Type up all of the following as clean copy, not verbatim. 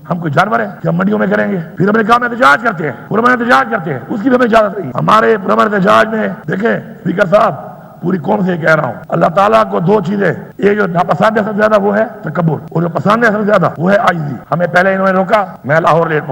ہم کوئی جانور ہیں کہ ہم منڈیوں میں کریں گے؟ پھر ہم نے کہا ہم احتجاج کرتے ہیں، پرامن احتجاج کرتے ہیں، اس کی بھی ہمیں اجازت نہیں۔ ہمارے پرامن احتجاج میں دیکھیں اسپیکر صاحب، پوری قوم سے کہہ رہا ہوں، اللہ تعالیٰ کو دو چیزیں، ایک جو ناپسند ہے سب سے زیادہ وہ ہے تکبر، اور جو پسند ہے سب سے زیادہ وہ ہے عاجزی۔ ہمیں پہلے انہوں نے روکا، میں لاہور لیٹ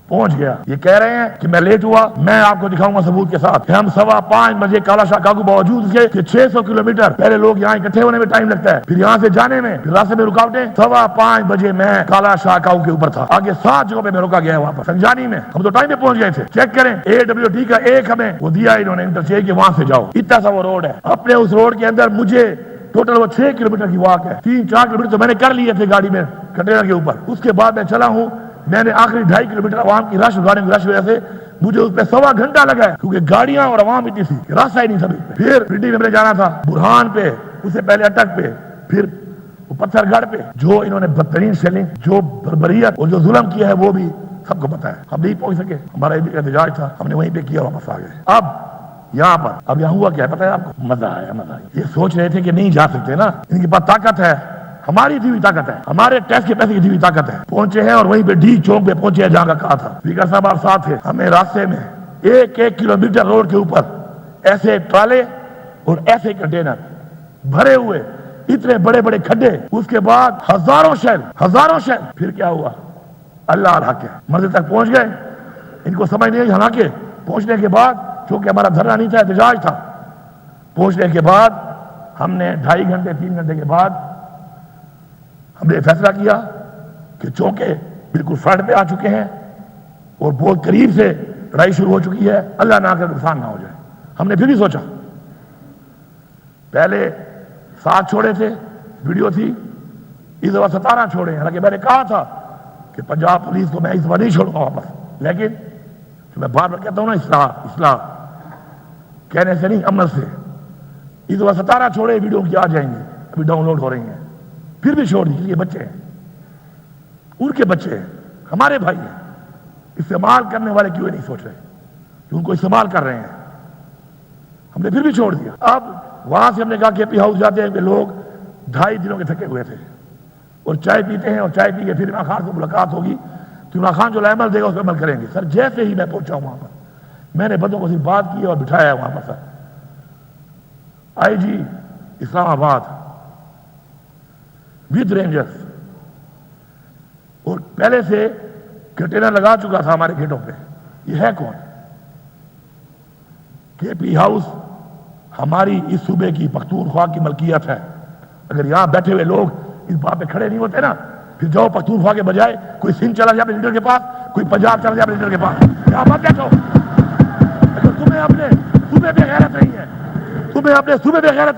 پہنچ گیا، یہ کہہ رہے ہیں کہ میں لیٹ ہوا، میں آپ کو دکھاؤں گا ثبوت کے ساتھ کہ ہم 5:15 بجے کالا شاہ کاکو باوجود اس کے کہ 600 کلومیٹر پہلے لوگ یہاں اکٹھے ہونے میں ٹائم لگتا ہے، پھر یہاں سے جانے میں، پھر راستے میں رکاوٹیں، 5:15 بجے میں کالا شاہ کاکو کے اوپر تھا، آگے 7 جگہوں پہ میں روکا گیا وہاں پر سنجانی میں، ہم تو ٹائم پہ پہنچ گئے تھے۔ چیک کریں AWT کا ایک ہمیں وہ دیا انہوں نے انٹرچینج کہ وہاں سے جاؤ، اتنا سا وہ روڈ ہے، اپنے اس روڈ کے اندر مجھے ٹوٹل وہ 6 کلومیٹر کی واک ہے، 3-4 کلومیٹر تو میں نے کر لیے تھے گاڑی میں کنٹینر کے اوپر، اس کے بعد میں چلا ہوں، میں نے آخری 2.5 کلومیٹر عوام کی رش، گاڑیوں کی رش وجہ سے مجھے اس پہ 1.25 گھنٹہ لگا ہے، کیونکہ گاڑیاں اور عوام اتنی سی کہ راستہ ہی نہیں سبھی۔ پھر پنڈی میں جانا تھا، برہان پہ، اس سے پہلے اٹک پہ، پھر پتھر گڑھ پہ، جو انہوں نے بدترین سیلنگ، جو بربریت اور جو ظلم کیا ہے وہ بھی سب کو پتا ہے۔ ہم نہیں پہنچ سکے، ہمارا ایک احتجاج تھا، ہم نے وہیں پہ کیا، واپس آ گئے۔ اب یہاں پر اب یہاں ہوا کیا ہے پتہ ہے آپ کو؟ مزہ آیا، مزہ آیا۔ یہ سوچ رہے تھے کہ نہیں جا سکتے نا، ان کے پاس طاقت ہے، ہماری دی ہوئی طاقت ہے، ہمارے ٹیکس کے پیسے کی دی ہوئی طاقت ہے، پہنچے ہیں اور وہیں پہ ڈی چوک پہ پہنچے ہیں جہاں کا کہا تھا۔ اسپیکر صاحب آپ ساتھ تھے، ہمیں راستے میں 1 کلومیٹر روڈ کے اوپر ایسے ٹرالے اور ایسے کنٹینر بھرے ہوئے، اتنے بڑے بڑے کھڈے، اس کے بعد ہزاروں شیل۔ پھر کیا ہوا؟ اللہ الحق ہے، منزل تک پہنچ گئے، ان کو سمجھ نہیں آئی، حالانکہ پہنچنے کے بعد، چونکہ ہمارا دھرنا نہیں تھا، احتجاج تھا، پہنچنے کے بعد ہم نے 2.5 گھنٹے 3 گھنٹے کے بعد ہم نے فیصلہ کیا کہ چونکہ بالکل فرنٹ پہ آ چکے ہیں اور بہت قریب سے لڑائی شروع ہو چکی ہے، اللہ نہ کر نقصان نہ ہو جائے۔ ہم نے پھر بھی سوچا، پہلے 7 چھوڑے تھے، ویڈیو تھی، اس دفعہ 17 چھوڑے ہیں، حالانکہ میں نے کہا تھا کہ پنجاب پولیس کو میں اس دفعہ نہیں چھوڑوں گا واپس، لیکن میں بار بار کہتا ہوں نا، اصلاح کہنے سے نہیں، عمل سے۔ اس دفعہ 17 چھوڑے، ویڈیو کی آ جائیں گے، ابھی ڈاؤن لوڈ ہو رہی ہیں، پھر بھی چھوڑ دی، یہ بچے ہیں، ان کے بچے ہیں، ہمارے بھائی ہیں، استعمال کرنے والے کیوں نہیں سوچ رہے کہ ان کو استعمال کر رہے ہیں؟ ہم نے پھر بھی چھوڑ دیا۔ اب وہاں سے ہم نے کہا کہ پی ہاؤس جاتے ہیں کہ لوگ 2.5 دنوں کے تھکے ہوئے تھے اور چائے پیتے ہیں، اور چائے پی کے پھر عمران خان سے ملاقات ہوگی تو عمران خان جو عمل دے گا اس پہ عمل کریں گے۔ سر جیسے ہی میں پہنچا ہوں وہاں پر، میں نے بندوں کو صرف بات کی اور بٹھایا ہے وہاں پر، سر IG اسلام آباد ود رینجرز، اور پہلے سے کنٹینر لگا چکا تھا ہمارے گیٹوں پہ۔ یہ ہے کون؟ KP ہاؤس ہماری اس صوبے کی پختونخوا کی ملکیت ہے۔ اگر یہاں بیٹھے ہوئے لوگ اس بات پہ کھڑے نہیں ہوتے نا، پھر جاؤ پختونخوا کے بجائے کوئی سندھ چلا جائے اپنے لیڈر کے پاس، کوئی پنجاب چلا جائے اپنے لیڈر کے پاس، یہاں مت بیٹھو۔ اگر تمہیں اپنے صوبے پہ غیرت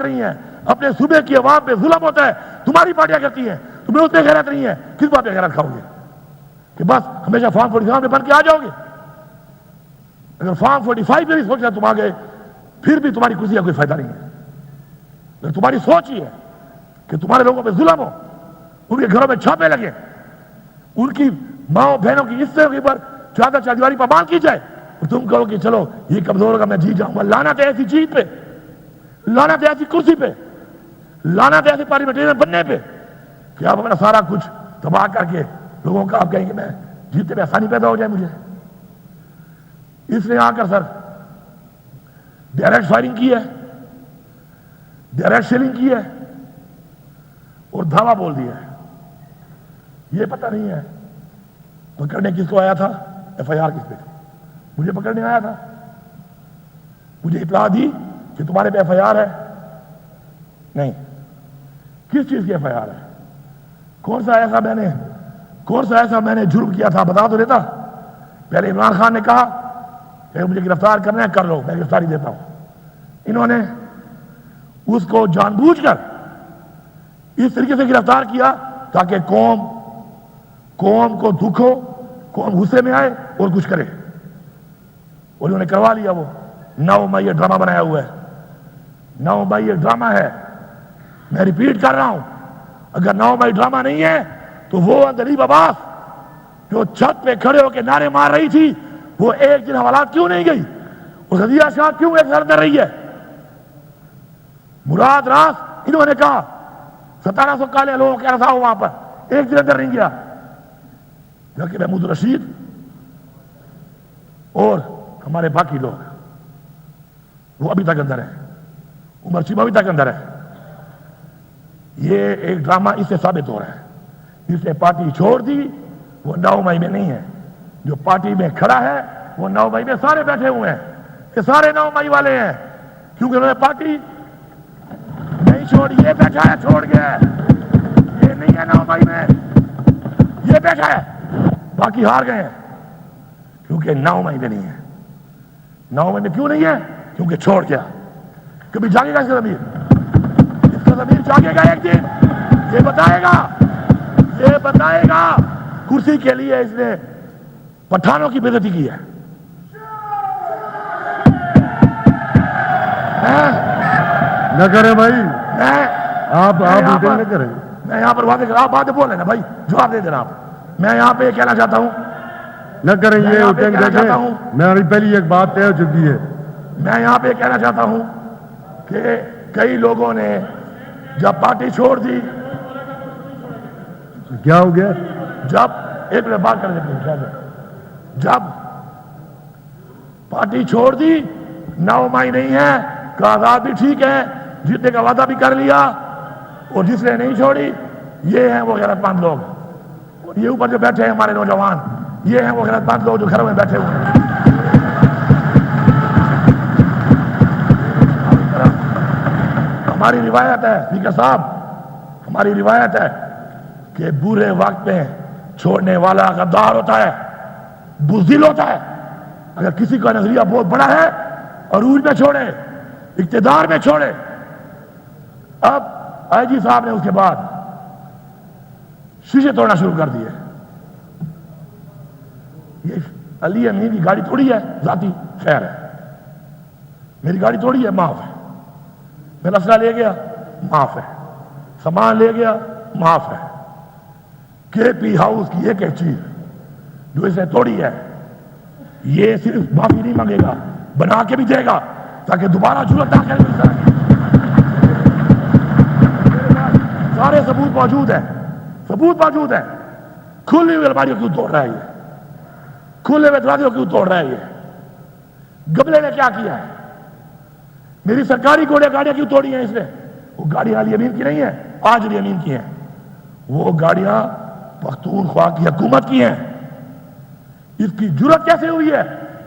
نہیں ہے، اپنے صوبے کی عوام پہ ظلم ہوتا ہے، تمہاری پارٹیاں کرتی ہیں، تمہیں اس پہ غیرت نہیں ہے، کس بات پہ غیرت کھاؤ گے؟ کہ بس ہمیشہ فارم 47 میں بن کے آ جاؤ گے؟ اگر فارم 45 میں بھی سوچنا تم آ گئے، پھر بھی تمہاری کرسی کا کوئی فائدہ نہیں ہے۔ اگر تمہاری سوچ ہی ہے کہ تمہارے لوگوں پہ ظلم ہو، ان کے گھروں میں چھاپے لگے، ان کی ماں بہنوں کی عزت کے اوپر چادر چاردیواری پامال کی جائے، اور تم کہو کہ چلو یہ کمزور ہوگا میں جیت جاؤں گا۔ لعنت ہے ایسی چیز پہ، لعنت ہے ایسی کرسی پہ، لعنت ہے ایسے پارلیمنٹرین بننے پہ کہ آپ اپنا سارا کچھ تباہ کر کے لوگوں کا آپ کہیں کہ میں جیتنے میں آسانی پیدا ہو جائے مجھے۔ اس نے آ کر سر ڈائریکٹ فائرنگ کی ہے، ڈائریکٹ شیلنگ کی ہے اور دھاوا بول دیا ہے۔ یہ پتہ نہیں ہے پکڑنے کس کو آیا تھا، FIR کس پہ تھی؟ مجھے پکڑنے آیا تھا، مجھے اطلاع دی کہ تمہارے پہ FIR ہے؟ نہیں۔ کس چیز کی FIR ہے؟ کون سا ایسا میں نے جرم کیا تھا بتا تو دیتا۔ پہلے عمران خان نے کہا کہ مجھے گرفتار کرنا ہے کر لو، میں گرفتاری دیتا ہوں۔ انہوں نے اس کو جان بوجھ کر اس طریقے سے گرفتار کیا تاکہ قوم کو دکھ ہو، قوم غصے میں آئے اور کچھ کرے، اور انہوں نے کروا لیا۔ وہ 9 مئی یہ ڈرامہ بنایا ہوا ہے، 9 مئی یہ ڈرامہ ہے۔ میں ریپیٹ کر رہا ہوں، اگر 9 مئی ڈرامہ نہیں ہے تو وہ غریب عباس جو چھت پہ کھڑے ہو کے نعرے مار رہی تھی، وہ ایک دن حوالات کیوں نہیں گئی؟ اور غزیہ شاہ کیوں ایک سر در رہی ہے؟ مراد راس انہوں نے کہا 1700 کالے لوگوں کے رسا ہو وہاں پر، ایک دن اندر نہیں گیا۔ جبکہ محمود رشید اور ہمارے باقی لوگ وہ ابھی تک اندر ہیں، عمر چیمہ ابھی تک اندر ہے. یہ ایک ڈرامہ اس سے ثابت ہو رہا ہے. جس نے پارٹی چھوڑ دی وہ 9 مئی میں نہیں ہے، جو پارٹی میں کھڑا ہے وہ 9 مئی میں سارے بیٹھے ہوئے ہیں. یہ سارے 9 مئی والے ہیں کیونکہ انہوں نے پارٹی نہیں چھوڑی. یہ بیٹھا ہے چھوڑ گیا، یہ نہیں ہے 9 مئی میں، یہ بیٹھا ہے. باقی ہار گئے ہیں کیونکہ 9 مئی میں نہیں ہے. 9 مئی میں کیوں نہیں ہے؟ کیونکہ چھوڑ گیا. کبھی جاگے گا اس کا ضمیر؟ اس کا ضمیر جاگے گا ایک دن. یہ بتائے گا کرسی کے لیے اس نے پٹھانوں کی بے عزتی کی ہے. نہ کریں بھائی، آپ نہ کریں. میں یہاں پر واضح آپ باتیں بول رہے نا بھائی، جواب دے دینا آپ. میں یہاں پہ کہنا چاہتا ہوں نہ کریں. یہ میری پہلی ایک بات طے ہو چکی ہے. میں یہاں پہ کہنا چاہتا ہوں کہ کئی لوگوں نے جب پارٹی چھوڑ دی، کیا ہو گیا؟ جب ایک منٹ بات کرنے دیتے، جب پارٹی چھوڑ دی 9 مئی نہیں ہے، آزاد بھی ٹھیک ہے، جیتنے کا وعدہ بھی کر لیا، اور جس نے نہیں چھوڑی یہ ہیں وہ غیرت مند لوگ. اور یہ اوپر جو بیٹھے ہیں ہمارے نوجوان، یہ ہیں وہ غیرت مند لوگ جو گھروں میں بیٹھے ہوئے ہیں. ہماری روایت ہے اسپیکر صاحب، ہماری روایت ہے کہ برے وقت میں چھوڑنے والا غدار ہوتا ہے، بزدل ہوتا ہے. اگر کسی کا نظریہ بہت بڑا ہے، عروج میں چھوڑے، اقتدار میں چھوڑے. اب آئی جی صاحب نے اس کے بعد شیشے توڑنا شروع کر دیے. یہ علی امین کی گاڑی توڑی ہے، ذاتی خیر ہے. میری گاڑی توڑی ہے، معاف ہے. میرا اسلحہ لے گیا، معاف ہے. سامان لے گیا، معاف ہے. کے پی ہاؤس کی ایک چیز جو اسے توڑی ہے، یہ صرف معافی نہیں مانگے گا، بنا کے بھی دے گا تاکہ دوبارہ جرأت نہ کرے. اس طرح کی سارے ثبوت موجود ہیں، ثبوت موجود ہیں. کھلی ہوئی الماریوں کیوں توڑ رہا ہے یہ؟ کھلے ہوئے دروازوں کیوں توڑ رہا ہے یہ؟ گملے نے کیا کیا ہے؟ میری سرکاری گاڑیاں کیوں توڑی ہیں اس نے؟ وہ گاڑیاں علی امین کی نہیں ہیں، آج علی امین کی ہیں. وہ گاڑیاں پختونخوا کی حکومت کی ہیں. اس کی جرأت کیسے ہوئی ہے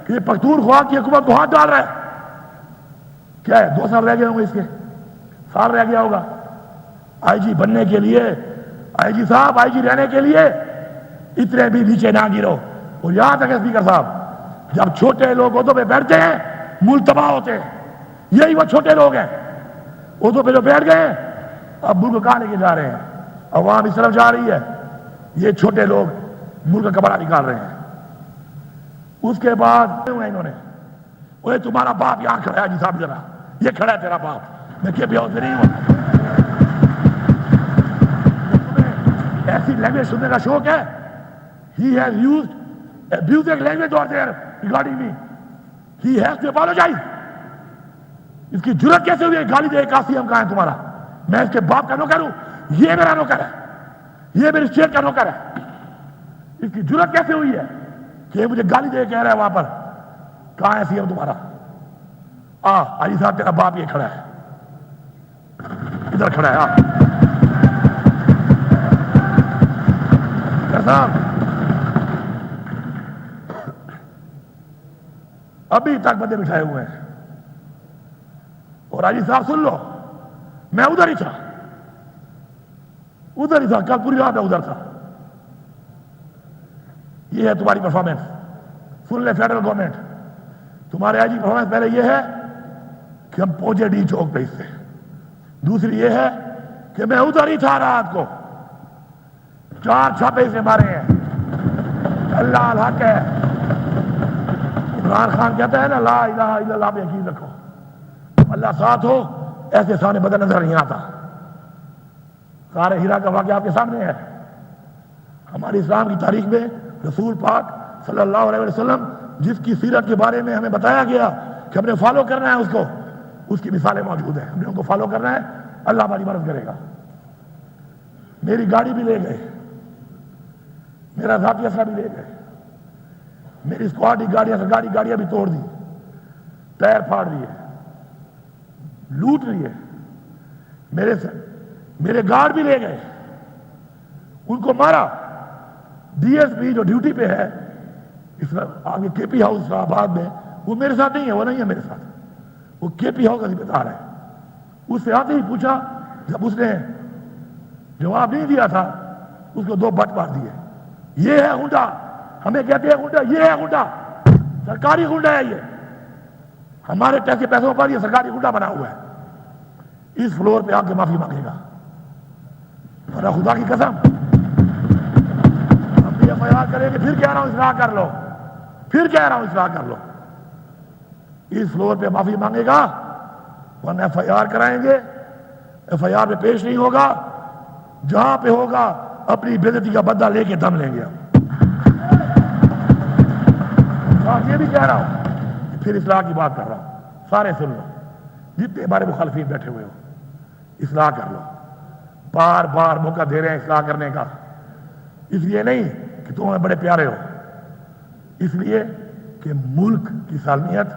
کہ یہ پختونخوا کی حکومت کو ہاتھ ڈال رہا ہے؟ کیا ہے 2 سال رہ گئے ہوں گے، اس کے سال رہ گیا ہوگا. آئی جی بننے کے لیے، آئی جی صاحب آئی جی رہنے کے لیے اتنے بھی نیچے نہ گرو. اور یاد ہے اسپیکر صاحب، جب چھوٹے لوگ عہدوں پہ بیٹھتے ہیں ملک تباہ ہوتے ہیں. یہی وہ چھوٹے لوگ ہیں عہدوں پہ جو بیٹھ گئے، اب ملک کہاں لے کے جا رہے ہیں؟ عوام اس طرف جا رہی ہے، یہ چھوٹے لوگ ملک کا کپڑا نکال رہے ہیں. اس کے بعد انہوں نے وہ تمہارا باپ یہاں کھڑا ہے، جی صاحب ذرا یہ کھڑا ہے تیرا باپ. میں کہ سے نہیں ہوں. ایسی لینگویج سننے کا شوق ہے. He has used abusive language over there regarding me. He has to apologize. اس کی جرأت کیسے ہوئی ہے گالی دے؟ قاسم کہاں ہے تمہارا؟ میں اس کے باپ کا نوکر ہوں، یہ میرا نوکر ہے، یہ میرے اسٹیٹ کا نوکر ہے. اس کی جرأت کیسے ہوئی ہے کہ مجھے گالی دے کہہ رہا ہے وہاں پر؟ کہاں ہے سی ایم تمہارا؟ علی صاحب تیرا باپ یہ کھڑا ہے، ادھر کھڑا ہے. صاحب ابھی تک بندے بٹھائے ہوئے ہیں. اور علی صاحب سن لو، میں ادھر ہی تھا، کل پوری رات میں ادھر تھا. یہ ہے تمہاری پرفارمنس. سن لے فیڈرل گورنمنٹ، تمہارے آئی جی پرفارمنس پہلے یہ ہے کہ ہم پہنچے ڈی چوک پہ اس سے. دوسری یہ ہے کہ میں ادھر ہی تھا رات کو، 4 چھاپے سے مارے ہیں. اللہ الحق ہے. عمران خان کہتا ہے نا لا الہ الا اللہ پہ یقین رکھو، اللہ ساتھ ہو ایسے سامنے بدل نظر نہیں آتا. سارے ہیرا کا واقعہ آپ کے سامنے ہے. ہماری اسلام کی تاریخ میں رسول پاک صلی اللہ علیہ وسلم جس کی سیرت کے بارے میں ہمیں بتایا گیا کہ ہم نے فالو کرنا ہے اس کو، اس کی مثالیں موجود ہیں. ہم نے ان کو فالو کرنا ہے، اللہ ہماری مدد کرے گا. میری گاڑی بھی لے گئے. میرا ذاتی اسلحہ بھی لے گئے, میری اسکواڈی گاڑیاں سرکاری گاڑیاں بھی توڑ دی, ٹائر پھاڑ دیے, لوٹ لیے, میرے گارڈ بھی لے گئے, ان کو مارا. ڈی ایس پی جو ڈیوٹی پہ ہے آگے کے پی ہاؤس اسلام آباد میں, وہ میرے ساتھ نہیں ہے, وہ نہیں ہے میرے ساتھ, وہ کے پی ہاؤس کا ذمہ دار ہے. اس سے آتے ہی پوچھا, جب اس نے جواب نہیں دیا تھا اس کو 2 بٹ مار دیے. یہ ہے غنڈا, ہمیں کہتے ہیں غنڈا, یہ ہے غنڈا, سرکاری غنڈا ہے یہ, ہمارے ٹیکس کے پیسوں پر یہ سرکاری غنڈا بنا ہوا ہے. اس فلور پہ آ کے معافی مانگے گا, اور خدا کی قسم ہم بھی ایف آئی آر کریں گے. پھر کہہ رہا ہوں اصلاح کر لو, پھر کہہ رہا ہوں اصلاح کر لو. اس فلور پہ معافی مانگے گا, ورنہ ایف آئی آر کرائیں گے. ایف آئی آر پہ پیش نہیں ہوگا, جہاں پہ ہوگا اپنی بے عزتی کا بدلہ لے کے دم لیں گے ہم. اور یہ بھی کہہ رہا ہوں, پھر اصلاح کی بات کر رہا ہوں, سارے سن لو, جتنے ہمارے مخالفین بیٹھے ہوئے ہو, اصلاح کر لو. بار بار موقع دے رہے ہیں اصلاح کرنے کا, اس لیے نہیں کہ تم ہمیں بڑے پیارے ہو, اس لیے کہ ملک کی سالمیت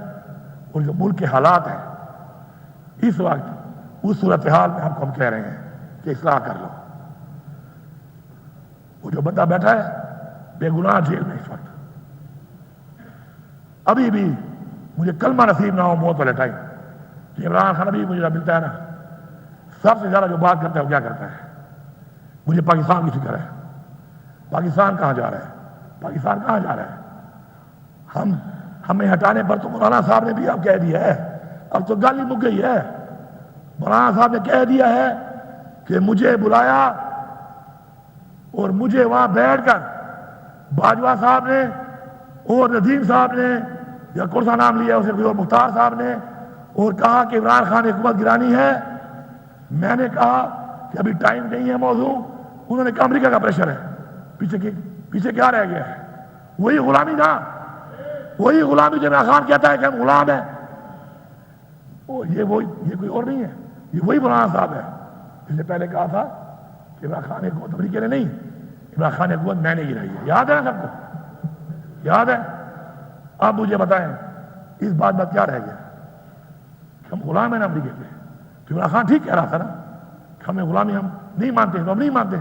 اور جو ملک کے حالات ہیں اس وقت, اس صورتحال میں ہم کہہ رہے ہیں کہ اصلاح کر لو. وہ جو بندہ بیٹھا ہے بے گناہ جیل میں اس وقت, ابھی بھی مجھے کلمہ نصیب نہ ہو موت والے ٹائم, کہ عمران خان ابھی مجھے ملتا ہے نا, سب سے زیادہ جو بات کرتا ہے وہ کیا کرتا ہے, مجھے پاکستان کی فکر ہے. پاکستان کہاں جا رہا ہے, پاکستان کہاں جا رہا ہے. ہمیں ہٹانے پر تو مولانا صاحب نے بھی اب کہہ دیا ہے, اب تو گل ہی مک گئی ہے. مولانا صاحب نے کہہ دیا ہے کہ مجھے بلایا اور مجھے وہاں بیٹھ کر باجوہ صاحب نے اور ندیم صاحب نے, یا کون سا نام لیا اسے, اور مختار صاحب نے, اور کہا کہ عمران خان حکومت گرانی ہے. میں نے کہا کہ ابھی ٹائم نہیں ہے موضوع. انہوں نے کہا امریکہ کا پریشر ہے. پیچھے کیا رہ گیا ہے, وہی غلامی تھا, وہی غلامی جو عمران خان کہتا ہے کہ ہم غلام ہیں. یہ کوئی اور نہیں ہے, یہ وہی مولانا صاحب ہے جس نے پہلے کہا تھا کہ عمران خان حکومت امریکہ نے نہیں, عمران خان حکومت میں نے گرائی ہے. یاد ہے نا سب کو, یاد ہے. آپ مجھے بتائیں اس بات میں کیا رہ گیا, ہم غلام ہیں نا امریکہ کے. تو عمران خان ٹھیک کہہ رہا تھا نا, ہمیں غلامی ہم نہیں مانتے, تو ہم نہیں مانتے,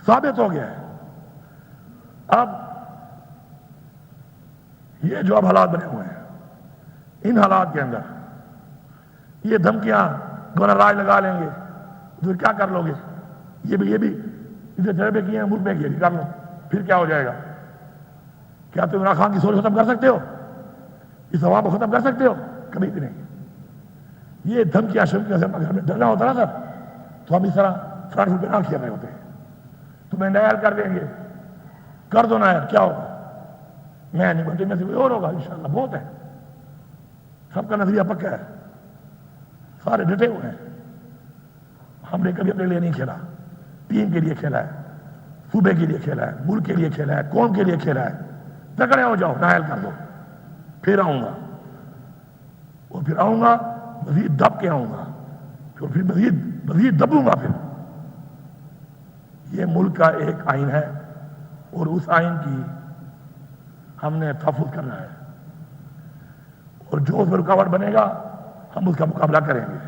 ثابت ہو گیا ہے. اب یہ جو اب حالات بنے ہوئے ہیں, ان حالات کے اندر یہ دھمکیاں گورنر راج لگا لیں گے, تو کیا کر لو گے. یہ بھی اسے تجربے کیے ہیں, ملک میں کیے, کر لو, پھر کیا ہو جائے گا. کیا تم عمران خان کی سوچ ختم کر سکتے ہو, اس عوام کو ختم کر سکتے ہو, کبھی بھی نہیں. یہ دھمکیاں شمکیاں سے ہمیں ڈرنا ہوتا نا سر, تو ہم اس طرح فرنٹ فٹ پہ نہ کیا رہے ہوتے. تمہیں نائر کر دیں گے, کر دو نائر, کیا ہوگا. میں نہیں بنتے, میں سے کوئی اور ہوگا انشاءاللہ, بہت ہے, سب کا نظریہ پکا ہے, سارے ڈٹے ہوئے ہیں. ہم نے کبھی اپنے لیے نہیں کھیلا, ٹیم کے لیے کھیلا ہے, صوبے کے لیے کھیلا ہے, ملک کے لیے کھیلا ہے, قوم کے لیے کھیلا ہے. تکڑے ہو جاؤ, نائل کر دو, پھر آؤں گا, اور پھر آؤں گا مزید دب کے آؤں گا, پھر مزید دبوں گا. پھر یہ ملک کا ایک آئین ہے, اور اس آئین کی ہم نے تحفظ کرنا ہے, اور جو اس میں رکاوٹ بنے گا ہم اس کا مقابلہ کریں گے.